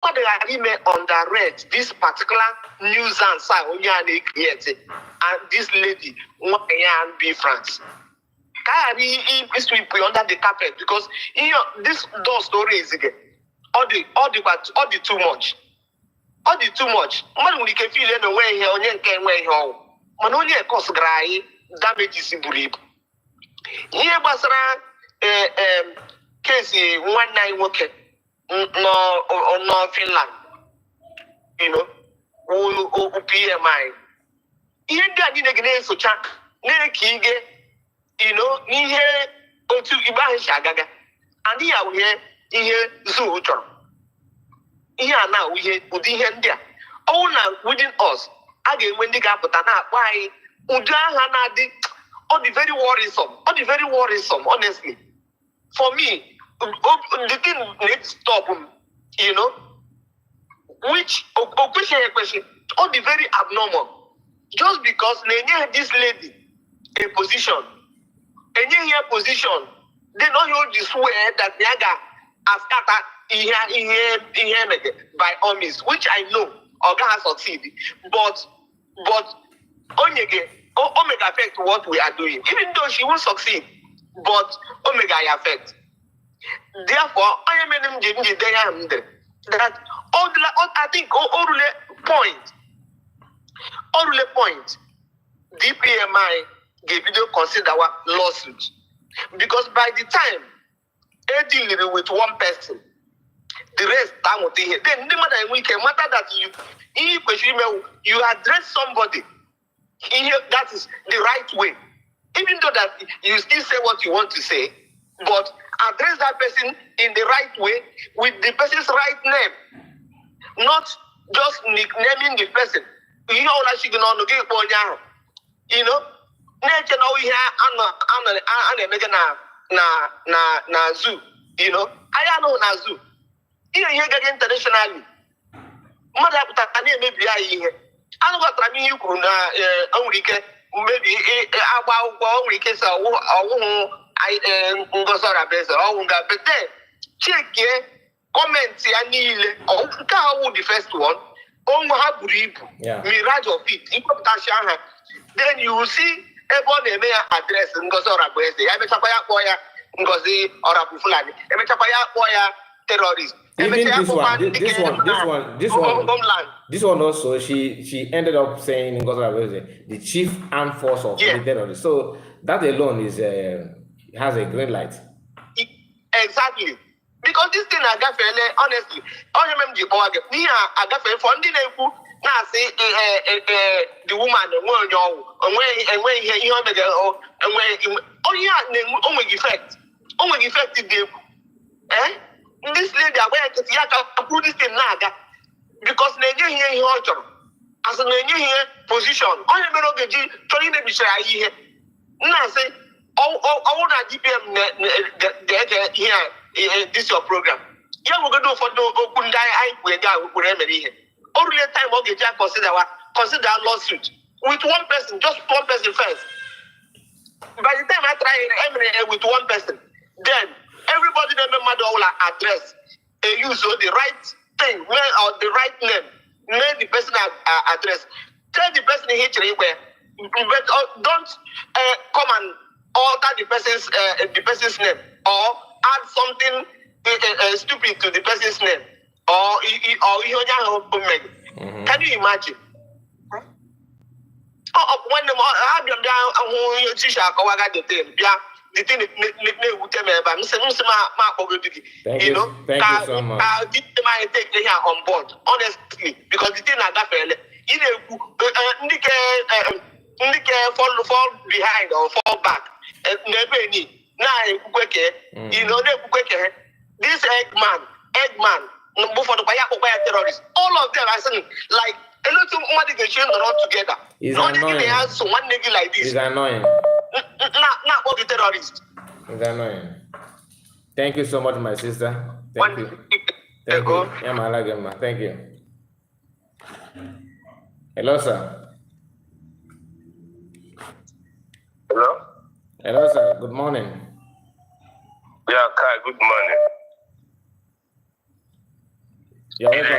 What they are even underread this particular nuisance and this lady and Biafrans. Can sweep under the carpet because this door story is again all the too much. All the too much. Man, we can feel in the way here on your can way home. Man, only a cost gray damages in Burib. Here was a case 19 working no Finland. You know, who PMI. Here, that didn't get so chuck. You know, here go to Iban Shagaga. And here Zoo. Here now we hear there. All now within us. Again, when they got why all the very worrisome, honestly. For me, the thing needs to stop, you know, which question, all the very abnormal. Just because this lady a position, and here position, they don't hold the swear that Niaga has started by all means, which I know Oga has succeeded, but Onyege Omega affect what we are doing, even though she won't succeed, but Omega affect. Therefore, I am in that all I think all point DPMI gave you consider what lawsuit, because by the time they deal with one person, the rest time will here. Then no matter we can matter that you address somebody that is the right way, even though that you still say what you want to say, but address that person in the right way with the person's right name, not just nicknaming the person. You know that she can only get one. You know, nature now we have na zoo. You know, I know na zoo. Here get internationally. Mother maybe I know what I mean. You could only maybe only case I but then check here comments or the first one mirage of it. Then you will see everyone may address terrorists. Even this one also, she ended up saying the chief armed force of the terrorists. So that alone is has a green light. Exactly. Because this thing I got honestly, I remember I got funding now say the woman and when effect this lady aware to put this thing naga because here as an position only trying to be here. Now say I want to DPM here this your program. Yeah, we're going to do for no open die we here. Only time okay consider lawsuit with one person, just one person first. By the time I try with one person, then everybody remember all address use the right thing or the right name, name the person address. Tell the person here where but don't come and alter the person's name or add something stupid to the person's name or can you imagine? When the thing thank you so much. I did my take here on board, honestly, because the thing I got fall behind or fall back. This Eggman, for the terrorists, all of them are saying like a lot of money they should run together. It's annoying. So one nigga like this. It's annoying. Not all the terrorists. It's annoying. Thank you so much, my sister. Thank you. Thank you. Yeah, my lagama. Thank you. Hello, sir. Hello? Hello, sir. Good morning. Yeah, Kai, good morning. You're welcome.